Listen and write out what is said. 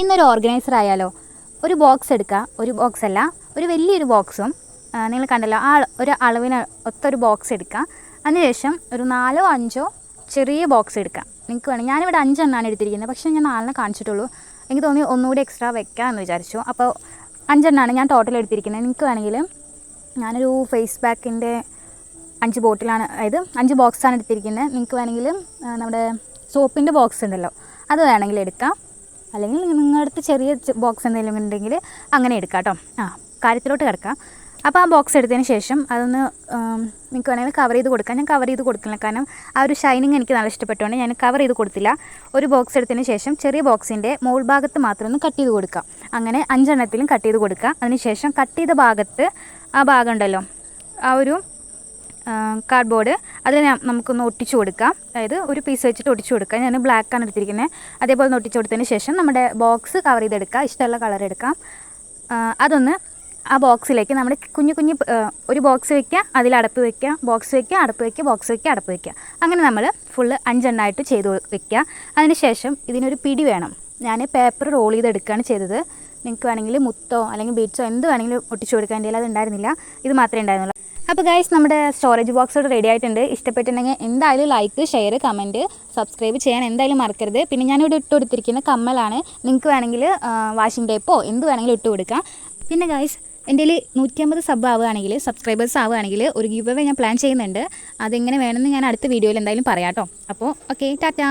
ഇന്നൊരു ഓർഗനൈസർ ആയാലോ? ഒരു ബോക്സ് എടുക്കുക, ഒരു ബോക്സ് അല്ല, ഒരു വലിയൊരു ബോക്സും നിങ്ങൾ കണ്ടല്ലോ ആ ഒരു അളവിന് ഒത്തൊരു ബോക്സ് എടുക്കുക. അതിനുശേഷം ഒരു 4 or 5 ചെറിയ ബോക്സ് എടുക്കുക. നിങ്ങൾക്ക് വേണം, ഞാനിവിടെ 5 എണ്ണമാണ് എടുത്തിരിക്കുന്നത്, പക്ഷേ ഞാൻ 4 കാണിച്ചിട്ടുള്ളൂ. എനിക്ക് തോന്നി ഒന്നുകൂടി എക്സ്ട്രാ വെക്കാമെന്ന് വിചാരിച്ചു. അപ്പോൾ 5 എണ്ണമാണ് ഞാൻ ടോട്ടൽ എടുത്തിരിക്കുന്നത്. നിങ്ങൾക്ക് വേണമെങ്കിൽ ഞാനൊരു ഫേസ് പാക്കിൻ്റെ 5 ബോട്ടിലാണ്, അതായത് 5 ബോക്സാണ് എടുത്തിരിക്കുന്നത്. നിങ്ങൾക്ക് വേണമെങ്കിൽ നമ്മുടെ സോപ്പിൻ്റെ ബോക്സ് ഉണ്ടല്ലോ, അത് വേണമെങ്കിൽ എടുക്കാം. അല്ലെങ്കിൽ നിങ്ങളുടെ അടുത്ത് ചെറിയ ബോക്സ് എന്തെങ്കിലും ഉണ്ടെങ്കിൽ അങ്ങനെ എടുക്കാം കേട്ടോ. കാര്യത്തിലോട്ട് കിടക്കാം. അപ്പോൾ ആ ബോക്സ് എടുത്തതിന് ശേഷം അതൊന്ന് നിങ്ങൾക്ക് വേണമെങ്കിൽ കവർ ചെയ്ത് കൊടുക്കാം. ഞാൻ കവർ ചെയ്ത് കൊടുക്കില്ല, കാരണം ആ ഒരു ഷൈനിങ് എനിക്ക് നല്ല ഇഷ്ടപ്പെട്ടുകൊണ്ട് ഞാൻ കവർ ചെയ്ത് കൊടുത്തില്ല. ഒരു ബോക്സ് എടുത്തതിന് ശേഷം ചെറിയ ബോക്സിൻ്റെ മോൾ ഭാഗത്ത് മാത്രം ഒന്ന് കട്ട് ചെയ്ത് കൊടുക്കാം. അങ്ങനെ 5 എണ്ണത്തിലും കട്ട് ചെയ്ത് കൊടുക്കുക. അതിനുശേഷം കട്ട് ചെയ്ത ഭാഗത്ത് ആ ഭാഗം ഉണ്ടല്ലോ, ആ ഒരു കാർഡ്ബോർഡ് അതിൽ നമുക്കൊന്ന് ഒട്ടിച്ചു കൊടുക്കാം. അതായത് ഒരു പീസ് വെച്ചിട്ട് ഒട്ടിച്ചു കൊടുക്കാം. ഞാൻ ബ്ലാക്കാണ് എടുത്തിരിക്കുന്നത്. അതേപോലെ ഒന്ന് ഒട്ടിച്ചു കൊടുത്തതിന് ശേഷം നമ്മുടെ ബോക്സ് കവർ ചെയ്തെടുക്കുക. ഇഷ്ടമുള്ള കളർ എടുക്കാം. അതൊന്ന് ആ ബോക്സിലേക്ക് നമ്മൾ കുഞ്ഞു ഒരു ബോക്സ് വയ്ക്കുക, അതിൽ അടപ്പ് വയ്ക്കുക, ബോക്സ് വയ്ക്കുക, അടപ്പ് വയ്ക്കുക, ബോക്സ് വയ്ക്കുക, അടപ്പ് വയ്ക്കുക. അങ്ങനെ നമ്മൾ ഫുള്ള് 5 എണ്ണമായിട്ട് ചെയ്ത് വയ്ക്കുക. അതിന് ശേഷം ഇതിനൊരു പിടി വേണം. ഞാൻ പേപ്പർ റോൾ ചെയ്തെടുക്കുകയാണ് ചെയ്തത്. നിങ്ങൾക്ക് വേണമെങ്കിൽ മുത്തോ അല്ലെങ്കിൽ ബീഡ്സോ എന്ത് വേണമെങ്കിലും ഒട്ടിച്ചു കൊടുക്കാൻ. എൻ്റെ അത് ഉണ്ടായിരുന്നില്ല, ഇത് മാത്രമേ ഉണ്ടായിരുന്നുള്ളൂ. അപ്പോൾ ഗൈസ്, നമ്മുടെ സ്റ്റോറേജ് ബോക്സ് റെഡി ആയിട്ടുണ്ട്. ഇഷ്ടപ്പെട്ടിട്ടുണ്ടെങ്കിൽ എന്തായാലും ലൈക്ക്, ഷെയർ, കമൻറ്റ്, സബ്സ്ക്രൈബ് ചെയ്യാൻ എന്തായാലും മറക്കരുത്. പിന്നെ ഞാനിവിടെ ഇട്ട് കൊടുത്തിരിക്കുന്ന കമ്മലാണ്. നിങ്ങൾക്ക് വേണമെങ്കിൽ വാഷിംഗ് ടേപ്പോ എന്ത് വേണമെങ്കിലും ഇട്ട് കൊടുക്കാം. പിന്നെ ഗൈസ്, എൻ്റെ 150 സബ് ആവുകയാണെങ്കിൽ, സബ്സ്ക്രൈബേഴ്സ് ആവുകയാണെങ്കിൽ ഒരു ഗിവ് അവേ ഞാൻ പ്ലാൻ ചെയ്യുന്നുണ്ട്. അതെങ്ങനെ വേണമെന്ന് ഞാൻ അടുത്ത വീഡിയോയിൽ എന്തായാലും പറയാം കേട്ടോ. അപ്പോൾ ഓക്കെ, ടാറ്റാ.